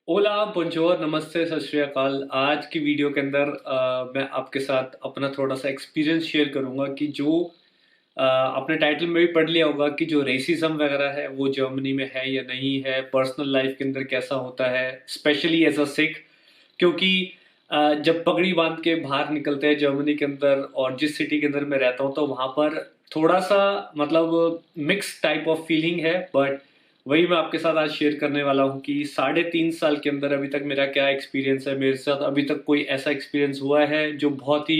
ओला, bonjour, नमस्ते, सत श्री अकाल। आज की वीडियो के अंदर मैं आपके साथ अपना थोड़ा-सा एक्सपीरियंस शेयर करूँगा कि जो आपने टाइटल में भी पढ़ लिया होगा कि जो रेसिज़्म वगैरह है, वो जर्मनी में है या नहीं है, पर्सनल लाइफ़ के अंदर कैसा होता है, स्पेशली एज़ अ सिख। क्योंकि जब पगड़ी बाँध के बाहर निकलते हैं जर्मनी के अंदर और जिस सिटी के अंदर मैं रहता हूँ, तो वहाँ पर थोड़ा-सा मतलब मिक्स टाइप ऑफ फीलिंग है, बट वही मैं आपके साथ आज शेयर करने वाला हूँ कि साढ़े 3 साल के अंदर अभी तक मेरा क्या एक्सपीरियंस है। मेरे साथ अभी तक कोई ऐसा एक्सपीरियंस हुआ है जो बहुत ही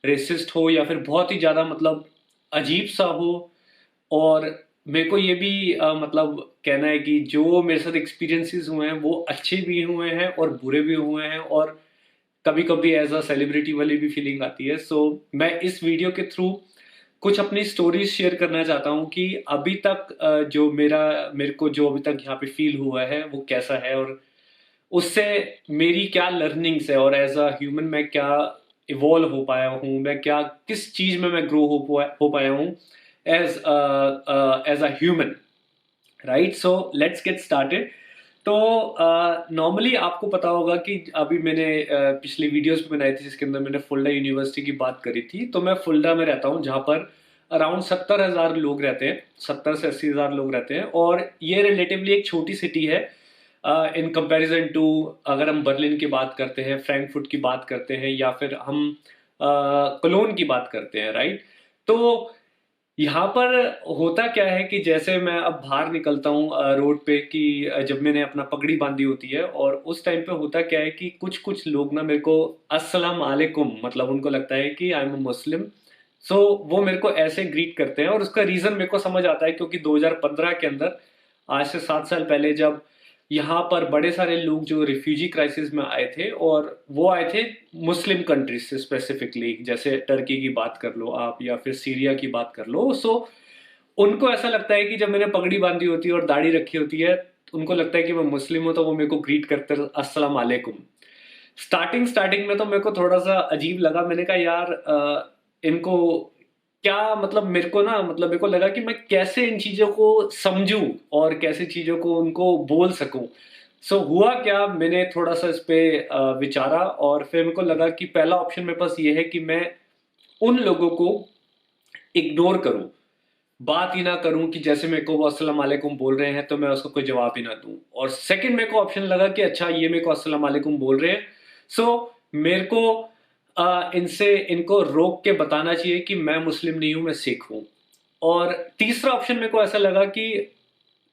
रेसिस्ट हो या फिर बहुत ही ज़्यादा मतलब अजीब-सा हो। और मेरे को ये भी मतलब कहना है कि जो मेरे साथ एक्सपीरियंसेस हुए हैं, वो अच्छे भी हुए हैं और बुरे भी हुए हैं, और कभी-कभी एज़ अ सेलिब्रिटी वाली भी फीलिंग आती है। सो मैं इस वीडियो के थ्रू कुछ अपनी स्टोरीज़ शेयर करना चाहता हूँ कि अभी तक जो मेरे को जो अभी तक यहाँ पे फ़ील हुआ है, वो कैसा है, और उससे मेरी क्या लर्निंग्स है, और एज़ अ ह्यूमन मैं क्या इवॉल्व हो पाया हूँ, मैं क्या किस चीज़ में मैं ग्रो हो पाया हूँ as a human. Right, so let's get started. तो नॉर्मली आपको पता होगा कि अभी मैंने पिछली वीडियोस भी बनाई थी जिसके अंदर मैंने फुल्डा यूनिवर्सिटी की बात करी थी। तो मैं फुल्डा में रहता हूँ जहाँ पर अराउंड 70,000 लोग रहते हैं, 70 से 80,000 लोग रहते हैं, और ये रिलेटिवली एक छोटी सिटी है इन कंपैरिजन टू, अगर हम बर्लिन की बात करते हैं, फ्रैंकफर्ट की बात करते हैं, या फिर हम कोलोन की बात करते हैं, राइट। तो यहाँ पर होता क्या है कि जैसे मैं अब बाहर निकलता हूँ रोड पे कि जब मैंने अपना पगड़ी बांधी होती है, और उस टाइम पे होता क्या है कि कुछ-कुछ लोग ना मेरे को अस्सलाम वालेकुम, मतलब उनको लगता है कि आई एम अ मुस्लिम। सो वो मेरे को ऐसे ग्रीट करते हैं, और उसका रीज़न मेरे को समझ आता है क्योंकि 2015 के अंदर, आज से 7 साल पहले, जब यहाँ पर बड़े सारे लोग जो रिफ्यूजी क्राइसिस में आए थे, और वो आए थे मुस्लिम कंट्रीज से स्पेसिफिकली, जैसे टर्की की बात कर लो आप, या फिर सीरिया की बात कर लो। सो उनको ऐसा लगता है कि जब मैंने पगड़ी बांधी होती है और दाढ़ी रखी होती है, तो उनको लगता है कि मैं मुस्लिम हूं, तो वो मेरे को ग्रीट करते हैं अस्सलाम वालेकुम। स्टार्टिंग स्टार्टिंग में तो मेरे को थोड़ा सा अजीब लगा। मैंने कहा यार इनको क्या मतलब, मेरे को ना मतलब मेरे को लगा कि मैं कैसे इन चीज़ों को समझूँ और कैसे चीज़ों को उनको बोल सकूँ। सो हुआ क्या, मैंने थोड़ा-सा इस पे विचारा, और फिर मेरे को लगा कि पहला ऑप्शन मेरे पास ये है कि मैं उन लोगों को इग्नोर करूँ। बात ही ना करूँ कि जैसे मेरे को वो अस्सलाम वालेकुम बोल रहे हैं, तो मैं उसको कोई जवाब ही ना दूँ। और सेकंड मेरे को ऑप्शन लगा कि अच्छा, ये मेरे को अस्सलाम वालेकुम बोल रहे हैं, सो मेरे को इनसे इनको रोक के बताना चाहिए कि मैं मुस्लिम नहीं हूँ, मैं सिख हूँ। और तीसरा ऑप्शन मेरे को ऐसा लगा कि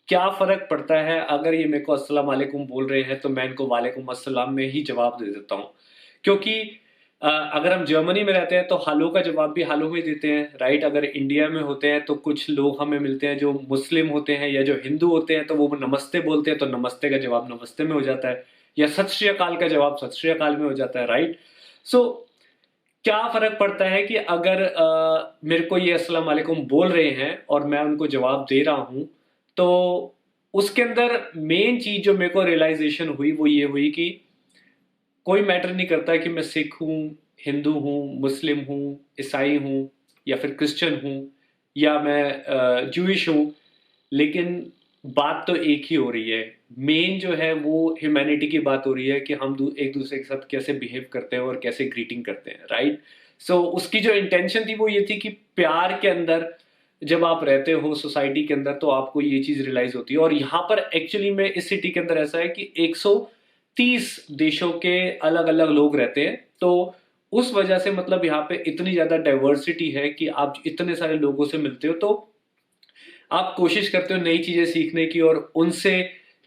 क्या फ़र्क पड़ता है अगर ये मेरे को अस्सलाम वालेकुम बोल रहे हैं, तो मैं इनको वालेकुम अस्सलाम में ही जवाब दे देता हूँ। क्योंकि अगर हम जर्मनी में रहते हैं तो हेलो का जवाब भी हेलो में देते हैं, राइट? अगर इंडिया में होते हैं तो कुछ लोग हमें मिलते हैं जो मुस्लिम होते हैं या जो हिंदू होते हैं, तो वो नमस्ते बोलते हैं, तो नमस्ते का जवाब नमस्ते में हो जाता है, या सत श्री अकाल का जवाब सत श्री अकाल में हो जाता है, राइट? सो क्या फ़र्क पड़ता है कि अगर मेरे को ये अस्सलाम वालेकुम बोल रहे हैं और मैं उनको जवाब दे रहा हूँ, तो उसके अंदर मेन चीज़ जो मेरे को रियलाइज़ेशन हुई, वो ये हुई कि कोई मैटर नहीं करता कि मैं सिख हूँ, हिंदू हूँ, मुस्लिम हूँ, ईसाई हूँ, या फिर क्रिश्चियन हूँ, या मैं ज्यूइश हूँ, लेकिन बात तो एक ही हो रही है। मेन जो है वो ह्यूमैनिटी की बात हो रही है कि हम एक-दूसरे के साथ कैसे बिहेव करते हैं और कैसे ग्रीटिंग करते हैं, राइट? सो उसकी जो इंटेंशन थी वो ये थी कि प्यार के अंदर जब आप रहते हो सोसाइटी के अंदर, तो आपको ये चीज़ रियलाइज़ होती है। और यहाँ पर एक्चुअली में इस सिटी के अंदर ऐसा है कि 130 देशों के अलग-अलग लोग रहते हैं। तो उस वजह से मतलब यहाँ पे इतनी ज़्यादा डाइवर्सिटी है कि आप इतने सारे लोगों से मिलते हो, तो आप कोशिश करते हो नई चीज़ें सीखने की, और उनसे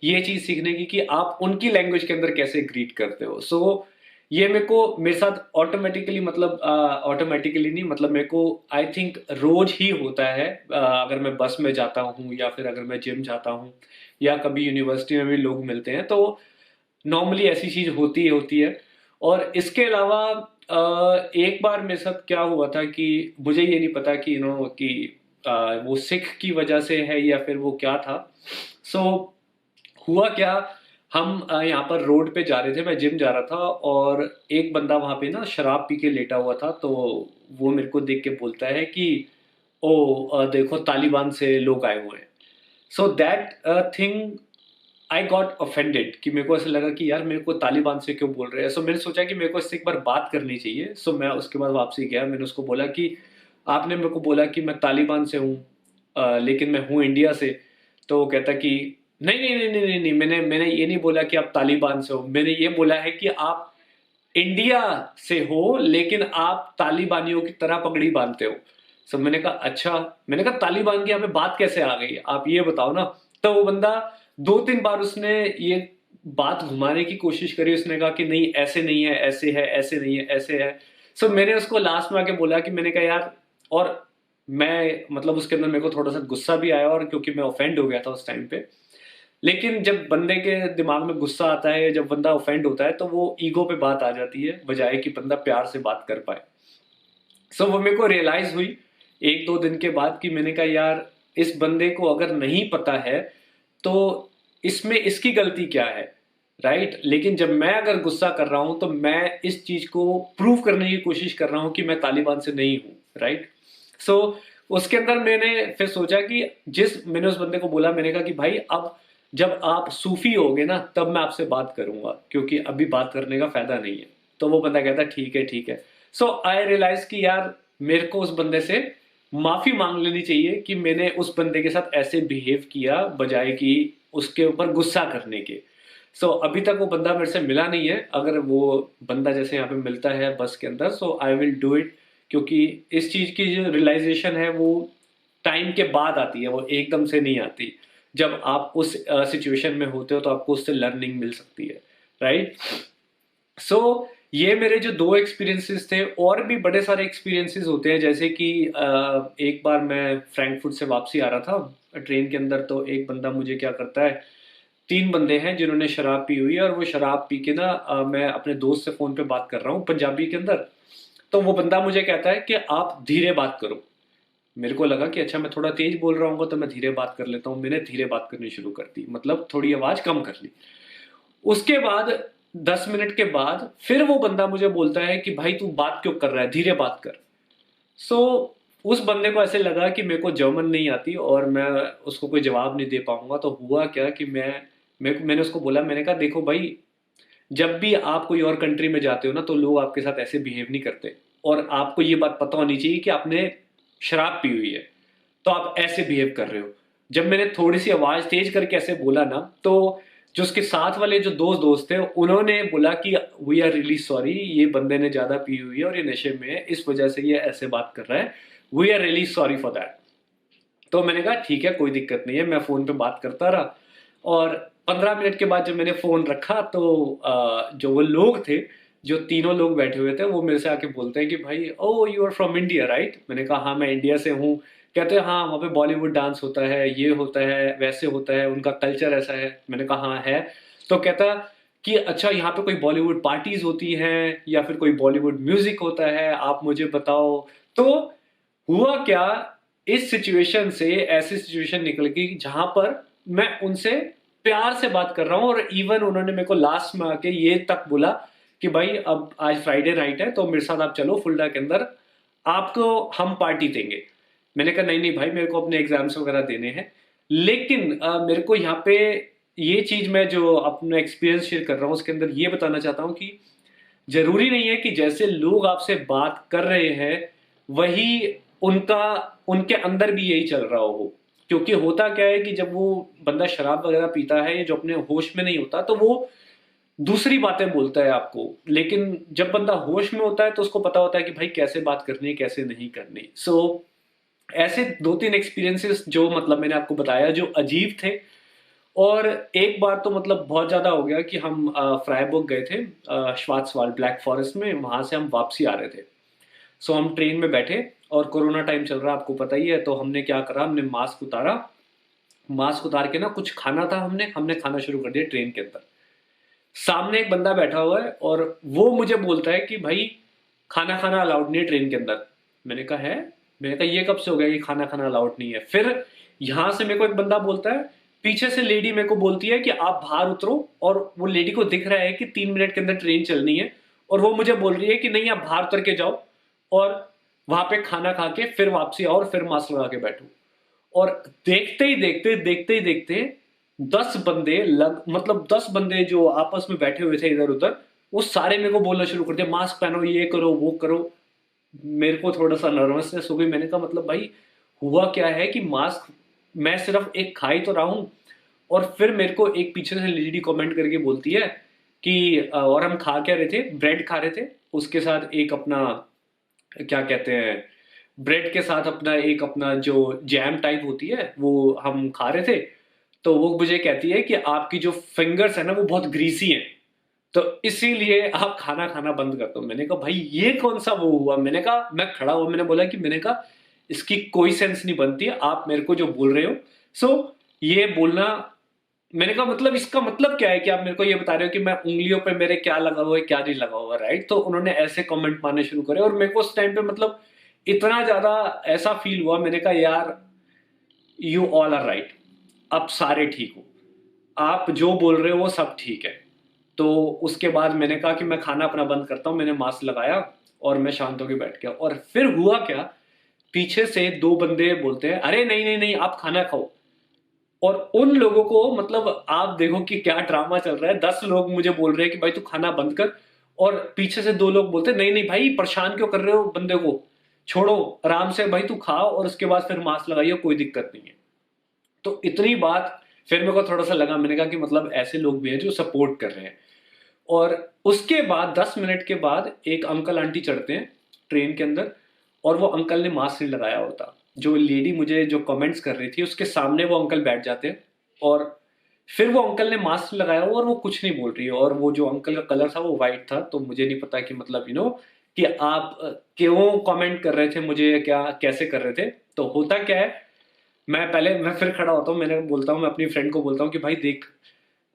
ये चीज़ सीखने की कि आप उनकी लैंग्वेज के अंदर कैसे ग्रीट करते हो। सो ये मेरे साथ ऑटोमैटिकली मतलब ऑटोमैटिकली नहीं, मतलब मेरे को आई थिंक रोज़ ही होता है। अगर मैं बस में जाता हूँ, या फिर अगर मैं जिम जाता हूँ, या कभी यूनिवर्सिटी में भी लोग मिलते हैं, तो नॉर्मली ऐसी चीज़ होती ही होती है। और इसके अलावा एक बार मेरे साथ क्या हुआ था कि मुझे ये नहीं पता कि कि वो सिख की वजह से है या फिर वो क्या था। सो हुआ क्या, हम यहाँ पर रोड पे जा रहे थे, मैं जिम जा रहा था, और एक बंदा वहाँ पे ना शराब पी के लेटा हुआ था, तो वो मेरे को देख के बोलता है कि देखो तालिबान से लोग आए हुए हैं। So that thing I got offended कि मेरे को ऐसा लगा कि यार मेरे को तालिबान से क्यों बोल रहे हैं। सो मैंने सोचा कि मेरे को इससे एक बार बात करनी चाहिए। सो मैं उसके बाद वापसी गया, मैंने उसको बोला कि आपने मेरे को बोला कि मैं तालिबान से हूँ, लेकिन मैं हूँ इंडिया से। तो वो कहता कि नहीं नहीं नहीं नहीं नहीं नहीं, मैंने मैंने ये नहीं बोला कि आप तालिबान से हो, मैंने ये बोला है कि आप इंडिया से हो लेकिन आप तालिबानियों की तरह पगड़ी बांधते हो। सब मैंने कहा अच्छा, मैंने कहा तालिबान की यहाँ पे बात कैसे आ गई, आप ये बताओ ना। तो वो बंदा 2-3 बार उसने ये बात घुमाने की कोशिश करी, उसने कहा कि नहीं ऐसे नहीं है, ऐसे है, ऐसे नहीं है, ऐसे है। सो मैंने उसको लास्ट में आके बोला कि मैंने कहा यार, और मैं मतलब उसके अंदर मेरे को थोड़ा सा गुस्सा भी आया, और क्योंकि मैं ऑफेंड हो गया था उस टाइम पे। लेकिन जब बंदे के दिमाग में गुस्सा आता है, जब बंदा ऑफेंड होता है, तो वो ईगो पे बात आ जाती है बजाय कि बंदा प्यार से बात कर पाए। सो वो मेरे को रियलाइज हुई 1-2 दिन के बाद कि मैंने कहा यार, इस बंदे को अगर नहीं पता है तो इसमें इसकी गलती क्या है, राइट। लेकिन जब मैं अगर गुस्सा कर रहा हूं तो मैं इस चीज को प्रूव करने की कोशिश कर रहा हूं कि मैं तालिबान से नहीं हूं, राइट। सो उसके अंदर मैंने फिर सोचा कि मैंने उस बंदे को बोला, मैंने कहा कि भाई अब जब आप सूफी होगे ना तब मैं आपसे बात करूंगा, क्योंकि अभी बात करने का फायदा नहीं है। तो वो बंदा कहता ठीक है ठीक है। सो आई रियलाइज कि यार मेरे को उस बंदे से माफी मांग लेनी चाहिए कि मैंने उस बंदे के साथ ऐसे बिहेव किया बजाय कि उसके ऊपर गुस्सा करने के। अभी तक वो बंदा मेरे से मिला नहीं है। अगर वो बंदा जैसे यहाँ पे मिलता है बस के अंदर, सो आई विल डू इट। क्योंकि इस चीज की जो रियलाइजेशन है वो टाइम के बाद आती है, वो एकदम से नहीं आती। जब आप उस सिचुएशन में होते हो तो आपको उससे लर्निंग मिल सकती है, राइट। ये मेरे जो 2 एक्सपीरियंसेस थे, और भी बड़े सारे एक्सपीरियंसेस होते हैं। जैसे कि एक बार मैं फ्रैंकफर्ट से वापसी आ रहा था ट्रेन के अंदर, तो एक बंदा मुझे क्या करता है, 3 बंदे हैं जिन्होंने शराब पी हुई है, और वो शराब पी के ना मैं अपने दोस्त से फोन पे बात कर रहा हूँ पंजाबी के अंदर। तो वो बंदा मुझे कहता है कि आप धीरे बात करो। मेरे को लगा कि अच्छा मैं थोड़ा तेज बोल रहा हूँ तो मैं धीरे बात कर लेता हूँ। मैंने धीरे बात करनी शुरू कर दी, मतलब थोड़ी आवाज कम कर ली। उसके बाद 10 मिनट के बाद फिर वो बंदा मुझे बोलता है कि भाई तू बात क्यों कर रहा है, धीरे बात कर। सो उस बंदे को ऐसे लगा कि मेरे को जर्मन नहीं आती और मैं उसको कोई जवाब नहीं दे पाऊंगा। तो हुआ क्या कि मैंने उसको बोला, मैंने कहा देखो भाई, जब भी आप कोई और कंट्री में जाते हो ना तो लोग आपके साथ ऐसे बिहेव नहीं करते, और आपको ये बात पता होनी चाहिए कि आपने शराब पी हुई है तो आप ऐसे बिहेव कर रहे हो। जब मैंने थोड़ी सी आवाज तेज करके ऐसे बोला ना, तो जो उसके साथ वाले जो दोस्त दोस्त थे उन्होंने बोला कि वी आर रियली सॉरी, ये बंदे ने ज्यादा पी हुई है और ये नशे में है, इस वजह से ये ऐसे बात कर रहा है, we are really sorry for that. तो मैंने कहा ठीक है कोई दिक्कत नहीं है, मैं फोन पे बात करता रहा। और 15 मिनट के बाद जब मैंने फोन रखा तो जो वो लोग थे, जो तीनों लोग बैठे हुए थे, वो मेरे से आके बोलते हैं कि भाई oh you are from India right. मैंने कहा हाँ मैं इंडिया से हूँ। कहते हैं हाँ वहाँ पे बॉलीवुड डांस होता है, ये होता है, वैसे होता है, उनका कल्चर ऐसा है। मैंने कहा हाँ है। तो कहता कि अच्छा यहाँ पे कोई बॉलीवुड पार्टीज होती हैं या फिर कोई बॉलीवुड म्यूजिक होता है, आप मुझे बताओ। तो हुआ क्या, इस सिचुएशन से ऐसी सिचुएशन निकल गई जहां पर मैं उनसे प्यार से बात कर रहा हूं, और इवन उन्होंने मेरे को लास्ट में आके ये तक बोला कि भाई अब आज फ्राइडे नाइट है तो मेरे साथ आप चलो फुलडा के अंदर, आपको हम पार्टी देंगे। मैंने कहा नहीं नहीं भाई, मेरे को अपने एग्जाम्स वगैरह देने हैं। लेकिन मेरे को यहाँ पे ये चीज, मैं जो अपना एक्सपीरियंस शेयर कर रहा हूँ उसके अंदर ये बताना चाहता हूँ कि जरूरी नहीं है कि जैसे लोग आपसे बात कर रहे हैं वही उनका उनके अंदर भी यही चल रहा हो। क्योंकि होता क्या है कि जब वो बंदा शराब वगैरह पीता है, जो अपने होश में नहीं होता, तो वो दूसरी बातें बोलता है आपको। लेकिन जब बंदा होश में होता है तो उसको पता होता है कि भाई कैसे बात करनी है कैसे नहीं करनी। ऐसे 2-3 एक्सपीरियंसेस जो मतलब मैंने आपको बताया जो अजीब थे। और एक बार तो मतलब बहुत ज्यादा हो गया कि हम फ्राइबुर्ग गए थे, श्वार्ट्सवाल्ड ब्लैक फॉरेस्ट में, वहां से हम वापसी आ रहे थे। हम ट्रेन में बैठे और कोरोना टाइम चल रहा आपको पता ही है, तो हमने क्या करा, हमने मास्क उतारा। मास्क उतार के ना कुछ खाना था, हमने हमने खाना शुरू कर दिया ट्रेन के अंदर। सामने एक बंदा बैठा हुआ है और वो मुझे बोलता है कि भाई खाना खाना अलाउड नहीं है ट्रेन के अंदर। मैंने कहा है, मैंने कहा ये कब से हो गया कि खाना खाना अलाउड नहीं है। फिर यहां से मेरे को एक बंदा बोलता है, पीछे से लेडी मेरे को बोलती है कि आप बाहर उतरो, और वो लेडी को दिख रहा है कि 3 मिनट के अंदर ट्रेन चलनी है, और वो मुझे बोल रही है कि नहीं आप बाहर उतर के जाओ और वहां पे खाना खा के फिर वापसी आओ और फिर मास्क लगा के बैठो। और देखते ही देखते 10 बंदे मतलब 10 बंदे जो आपस में बैठे हुए थे इधर उधर, वो सारे मेरे को बोलना शुरू कर दिया, मास्क पहनो, ये करो वो करो। मेरे को थोड़ा सा नर्वसनेस हो गई। मैंने कहा मतलब भाई हुआ क्या है कि मास्क मैं सिर्फ एक खा ही तो रहा हूँ। और फिर मेरे को एक पीछे से लेडी कमेंट करके बोलती है कि और हम खा क्या रहे थे, ब्रेड खा रहे थे, उसके साथ एक अपना क्या कहते हैं, ब्रेड के साथ अपना एक अपना जो जैम टाइप होती है वो हम खा रहे थे। तो वो मुझे कहती है कि आपकी जो फिंगर्स है ना वो बहुत ग्रीसी हैं, तो इसीलिए आप खाना खाना बंद कर दो। मैंने कहा भाई ये कौन सा वो हुआ। मैंने कहा, मैं खड़ा हुआ, मैंने बोला कि मैंने कहा इसकी कोई सेंस नहीं बनती है, आप मेरे को जो बोल रहे हो। सो ये बोलना, मैंने कहा मतलब इसका मतलब क्या है कि आप मेरे को ये बता रहे हो कि मैं उंगलियों पे मेरे क्या लगा हुआ है क्या नहीं लगा हुआ, राइट। तो उन्होंने ऐसे कमेंट मारने शुरू करे और मेरे को उस टाइम पे मतलब इतना ज्यादा ऐसा फील हुआ। मैंने कहा यार यू ऑल आर राइट, आप सारे ठीक हो, आप जो बोल रहे हो वो सब ठीक है। तो उसके बाद मैंने कहा कि मैं खाना अपना बंद करता हूँ, मैंने मास्क लगाया और मैं शांत होकर बैठ गया। और फिर हुआ क्या, पीछे से दो बंदे बोलते हैं अरे नहीं नहीं नहीं आप खाना खाओ। और उन लोगों को मतलब आप देखो कि क्या ड्रामा चल रहा है, 10 लोग मुझे बोल रहे हैं कि भाई तू खाना बंद कर, और पीछे से दो लोग बोलते हैं नहीं नहीं भाई परेशान क्यों कर रहे हो बंदे को, छोड़ो आराम से भाई तू खाओ और उसके बाद फिर मास्क लगाइए, कोई दिक्कत नहीं है। तो इतनी बात फिर मेरे को थोड़ा सा लगा, मैंने कहा कि मतलब ऐसे लोग भी हैं जो सपोर्ट कर रहे हैं। और उसके बाद 10 मिनट के बाद एक अंकल आंटी चढ़ते हैं ट्रेन के अंदर, और वो अंकल ने मास्क नहीं लगाया होता। जो लेडी मुझे जो कमेंट्स कर रही थी उसके सामने वो अंकल बैठ जाते हैं, और फिर वो अंकल ने मास्क नहीं लगाया हुआ और वो कुछ नहीं बोल रही है, और वो जो अंकल का कलर था वो वाइट था। तो मुझे नहीं पता कि मतलब कि आप क्यों कमेंट कर रहे थे मुझे, क्या कैसे कर रहे थे। तो होता क्या है, मैं फिर खड़ा होता हूँ, मैंने बोलता हूँ, मैं अपनी फ्रेंड को बोलता हूँ कि भाई देख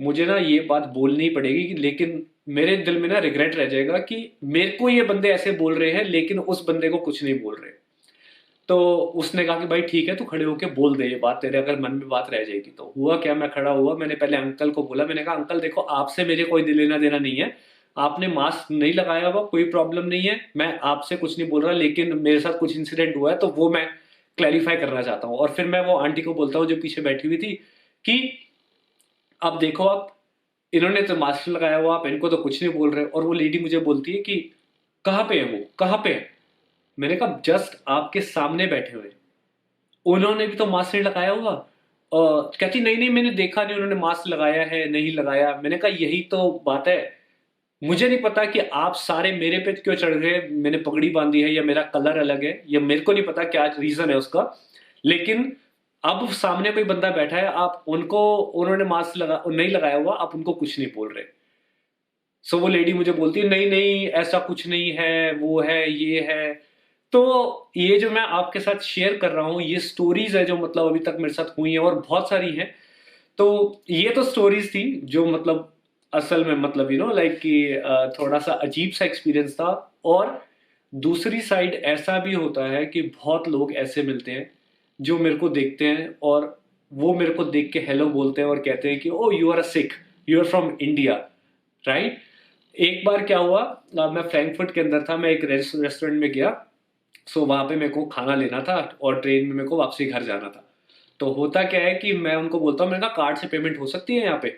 मुझे ना ये बात बोलनी पड़ेगी लेकिन मेरे दिल में ना रिग्रेट रह जाएगा कि मेरे को ये बंदे ऐसे बोल रहे हैं लेकिन उस बंदे को कुछ नहीं बोल रहे। तो उसने कहा कि भाई ठीक है तू खड़े होके बोल दे ये बात, तेरे अगर मन में बात रह जाएगी। तो हुआ क्या, मैं खड़ा हुआ, मैंने पहले अंकल को बोला, मैंने कहा अंकल देखो आपसे मेरे कोई लेना देना नहीं है, आपने मास्क नहीं लगाया हुआ कोई प्रॉब्लम नहीं है, मैं आपसे कुछ नहीं बोल रहा, लेकिन मेरे साथ कुछ इंसिडेंट हुआ है तो वो मैं क्लैरिफाई करना चाहता हूँ। और फिर मैं वो आंटी को बोलता हूँ जो पीछे बैठी हुई थी कि अब देखो आप, इन्होंने तो मास्क लगाया हुआ, आप इनको तो कुछ नहीं बोल रहे। और वो लेडी मुझे बोलती है कि कहाँ पे है वो, कहाँ पे है। मैंने कहा जस्ट आपके सामने बैठे हुए, उन्होंने भी तो मास्क नहीं लगाया हुआ। कहती नहीं नहीं मैंने देखा नहीं उन्होंने मास्क लगाया है नहीं लगाया। मैंने कहा यही तो बात है, मुझे नहीं पता कि आप सारे मेरे पे क्यों चढ़ गए, मैंने पगड़ी बांधी है या मेरा कलर अलग है, या मेरे को नहीं पता क्या रीजन है उसका। लेकिन अब सामने कोई बंदा बैठा है, आप उनको, उन्होंने मास्क नहीं लगाया हुआ, आप उनको कुछ नहीं बोल रहे। सो वो लेडी मुझे बोलती है नहीं नहीं ऐसा कुछ नहीं है, वो है ये है। तो ये जो मैं आपके साथ शेयर कर रहा हूँ ये स्टोरीज है जो मतलब अभी तक मेरे साथ हुई है और बहुत सारी हैं। तो ये तो स्टोरीज थी जो मतलब असल में मतलब लाइक कि थोड़ा सा अजीब सा एक्सपीरियंस था। और दूसरी साइड ऐसा भी होता है कि बहुत लोग ऐसे मिलते हैं जो मेरे को देखते हैं और वो मेरे को देख के हेलो बोलते हैं और कहते हैं कि oh you are a Sikh, you are from India, right. एक बार क्या हुआ, मैं फ्रैंकफर्ट के अंदर था, मैं एक रेस्टोरेंट में गया। सो वहां पे मेरे को खाना लेना था और ट्रेन में मेरे को वापसी घर जाना था। तो होता क्या है कि मैं उनको बोलता हूँ, मैंने कहा कार्ड से पेमेंट हो सकती है यहाँ पे।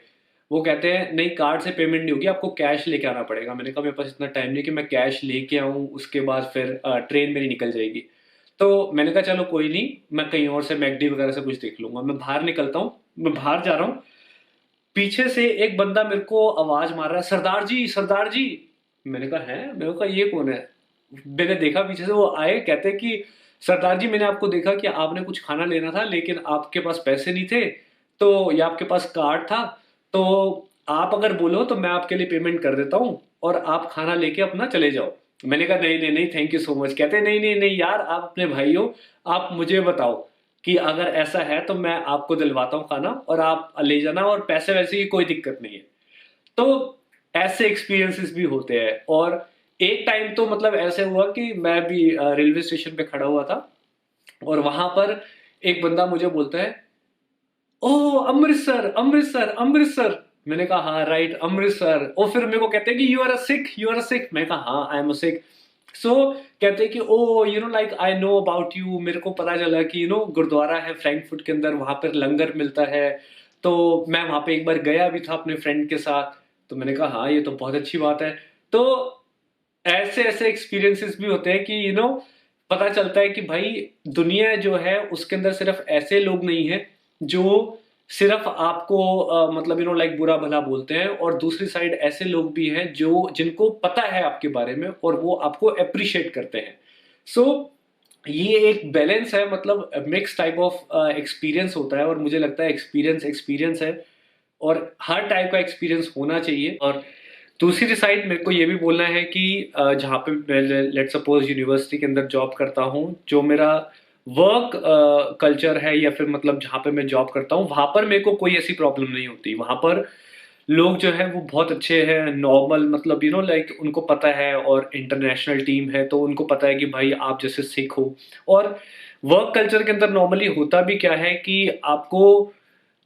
वो कहते हैं नहीं कार्ड से पेमेंट नहीं होगी, आपको कैश लेके आना पड़ेगा। मैंने कहा मेरे पास इतना टाइम नहीं कि मैं कैश लेके आऊँ, उसके बाद फिर ट्रेन मेरी निकल जाएगी। तो मैंने कहा चलो कोई नहीं, मैं कहीं और से मैकडी वगैरह से कुछ देख लूंगा। मैं बाहर निकलता हूँ, मैं बाहर जा रहा हूँ, पीछे से एक बंदा मेरे को आवाज मार रहा है सरदार जी सरदार जी। मैंने कहा है, मैंने कहा ये कौन है। मैंने देखा पीछे से वो आए, कहते कि सरदार जी मैंने आपको देखा कि आपने कुछ खाना लेना था लेकिन आपके पास पैसे नहीं थे, तो या आपके पास कार्ड था, तो आप अगर बोलो तो मैं आपके लिए पेमेंट कर देता हूँ और आप खाना लेके अपना चले जाओ। मैंने कहा नहीं नहीं नहीं थैंक यू सो मच। कहते नहीं नहीं नहीं यार आप अपने भाई हो, आप मुझे बताओ कि अगर ऐसा है तो मैं आपको दिलवाता हूँ खाना और आप ले जाना, और पैसे वैसे की कोई दिक्कत नहीं है। तो ऐसे एक्सपीरियंसेस भी होते हैं। और एक टाइम तो मतलब ऐसे हुआ कि मैं भी रेलवे स्टेशन पे खड़ा हुआ था और वहां पर एक बंदा मुझे बोलता है ओह अमृतसर अमृतसर अमृतसर। मैंने कहा हाँ राइट अमृतसर। और फिर मेरे को कहते हैं कि you are a Sikh, you are a Sikh. मैंने कहा हाँ आई एम अ सिख। सो कहते हैं कि oh like I know about you, मेरे को पता चला कि गुरुद्वारा है फ्रैंकफर्ट के अंदर, वहां पर लंगर मिलता है। तो मैं वहाँ पे एक बार गया भी था अपने फ्रेंड के साथ, तो मैंने कहा हाँ ये तो बहुत अच्छी बात है। तो ऐसे ऐसे एक्सपीरियंसेस भी होते हैं कि पता चलता है कि भाई दुनिया जो है उसके अंदर सिर्फ ऐसे लोग नहीं हैं जो सिर्फ आपको मतलब लाइक बुरा भला बोलते हैं, और दूसरी साइड ऐसे लोग भी हैं जो जिनको पता है आपके बारे में और वो आपको अप्रिशिएट करते हैं। सो ये एक बैलेंस है, मतलब मिक्स टाइप ऑफ एक्सपीरियंस होता है, और मुझे लगता है एक्सपीरियंस एक्सपीरियंस है और हर टाइप का एक्सपीरियंस होना चाहिए। और दूसरी साइड मेरे को ये भी बोलना है कि जहाँ पे मैं लेट सपोज यूनिवर्सिटी के अंदर जॉब करता हूँ, जो मेरा वर्क कल्चर है या फिर मतलब जहाँ पे मैं जॉब करता हूँ, वहाँ पर मेरे को कोई ऐसी प्रॉब्लम नहीं होती। वहाँ पर लोग जो है वो बहुत अच्छे हैं, नॉर्मल, मतलब लाइक उनको पता है, और इंटरनेशनल टीम है तो उनको पता है कि भाई आप जैसे सिख हो। और वर्क कल्चर के अंदर नॉर्मली होता भी क्या है कि आपको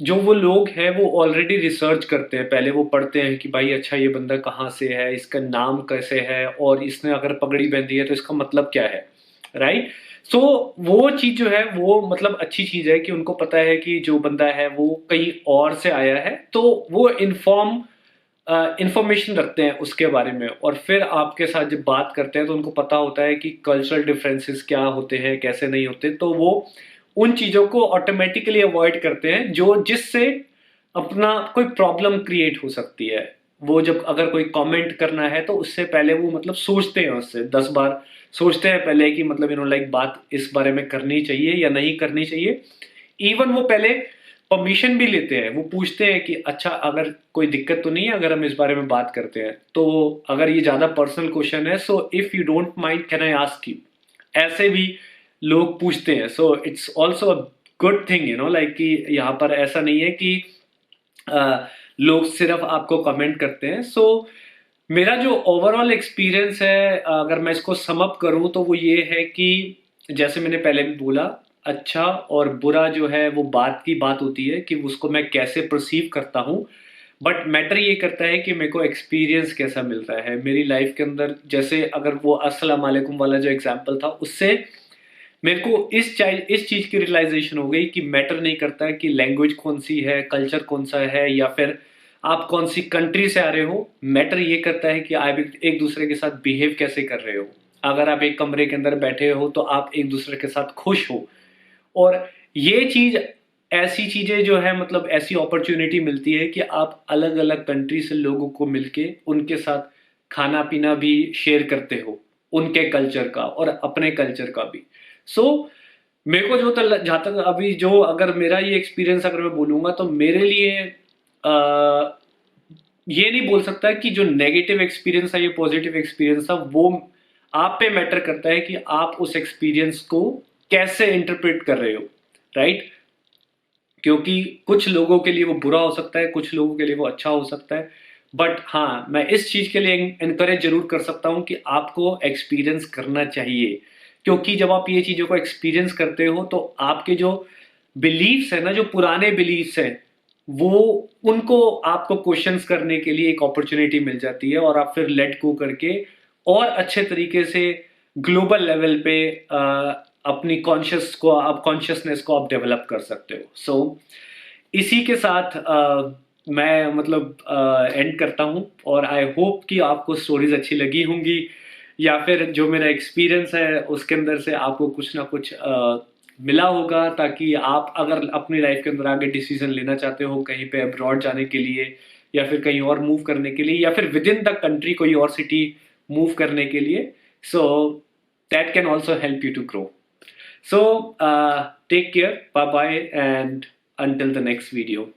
जो वो लोग हैं वो ऑलरेडी रिसर्च करते हैं, पहले वो पढ़ते हैं कि भाई अच्छा ये बंदा कहाँ से है, इसका नाम कैसे है, और इसने अगर पगड़ी बांधी है तो इसका मतलब क्या है, राइट। सो वो चीज़ जो है वो मतलब अच्छी चीज़ है कि उनको पता है कि जो बंदा है वो कहीं और से आया है, तो वो इंफॉर्मेशन रखते हैं उसके बारे में, और फिर आपके साथ जब बात करते हैं तो उनको पता होता है कि कल्चरल डिफरेंसेस क्या होते हैं कैसे नहीं होते, तो वो उन चीज़ों को ऑटोमेटिकली अवॉइड करते हैं जो जिससे अपना कोई प्रॉब्लम क्रिएट हो सकती है। वो जब अगर कोई कमेंट करना है तो उससे पहले वो मतलब सोचते हैं, उससे 10 बार सोचते हैं पहले कि मतलब लाइक बात इस बारे में करनी चाहिए या नहीं करनी चाहिए। इवन वो पहले परमिशन भी लेते हैं, वो पूछते हैं कि अच्छा अगर कोई दिक्कत तो नहीं है अगर हम इस बारे में बात करते हैं, तो अगर ये ज़्यादा पर्सनल क्वेश्चन है so if you don't mind can I ask you, ऐसे भी लोग पूछते हैं। So it's also a good thing like कि यहाँ पर ऐसा नहीं है कि लोग सिर्फ आपको कमेंट करते हैं। सो मेरा जो ओवरऑल एक्सपीरियंस है, अगर मैं इसको सम अप करूँ तो वो ये है कि जैसे मैंने पहले भी बोला, अच्छा और बुरा जो है वो बात की बात होती है कि उसको मैं कैसे परसीव करता हूँ। बट मैटर ये करता है कि मेरे को एक्सपीरियंस कैसा मिलता है मेरी लाइफ के अंदर। जैसे अगर वो अस्सलाम वालेकुम वाला जो एग्जांपल था, उससे मेरे को इस चीज़ की रियलाइजेशन हो गई कि मैटर नहीं करता है कि लैंग्वेज कौन सी है, कल्चर कौन सा है, या फिर आप कौन सी कंट्री से आ रहे हो। मैटर ये करता है कि आप एक दूसरे के साथ बिहेव कैसे कर रहे हो। अगर आप एक कमरे के अंदर बैठे हो तो आप एक दूसरे के साथ खुश हो, और ये चीज़ ऐसी चीज़ें जो है मतलब ऐसी अपॉर्चुनिटी मिलती है कि आप अलग अलग कंट्री से लोगों को मिलके उनके साथ खाना पीना भी शेयर करते हो, उनके कल्चर का और अपने कल्चर का भी। सो मेरे को जो जहाँ तक अभी जो अगर मेरा ये एक्सपीरियंस अगर मैं बोलूँगा तो मेरे लिए ये नहीं बोल सकता कि जो नेगेटिव एक्सपीरियंस है ये पॉजिटिव एक्सपीरियंस था, वो आप पे मैटर करता है कि आप उस एक्सपीरियंस को कैसे इंटरप्रेट कर रहे हो, राइट। क्योंकि कुछ लोगों के लिए वो बुरा हो सकता है, कुछ लोगों के लिए वो अच्छा हो सकता है। बट हाँ, मैं इस चीज़ के लिए एनकरेज ज़रूर कर सकता हूँ कि आपको एक्सपीरियंस करना चाहिए। क्योंकि जब आप ये चीज़ों को एक्सपीरियंस करते हो तो आपके जो बिलीफ्स हैं ना, जो पुराने बिलीफ्स हैं, वो उनको आपको क्वेश्चंस करने के लिए एक अपॉर्चुनिटी मिल जाती है, और आप फिर लेट गो करके और अच्छे तरीके से ग्लोबल लेवल पे अपनी कॉन्शियसनेस को आप डेवलप कर सकते हो। सो इसी के साथ मैं मतलब एंड करता हूँ, और आई होप कि आपको स्टोरीज अच्छी लगी होंगी, या फिर जो मेरा एक्सपीरियंस है उसके अंदर से आपको कुछ ना कुछ मिला होगा, ताकि आप अगर अपनी लाइफ के अंदर आगे डिसीजन लेना चाहते हो कहीं पे अब्रॉड जाने के लिए, या फिर कहीं और मूव करने के लिए, या फिर विद इन द कंट्री कोई और सिटी मूव करने के लिए, so that can also help you to grow. So, take care, bye bye, and until the next video.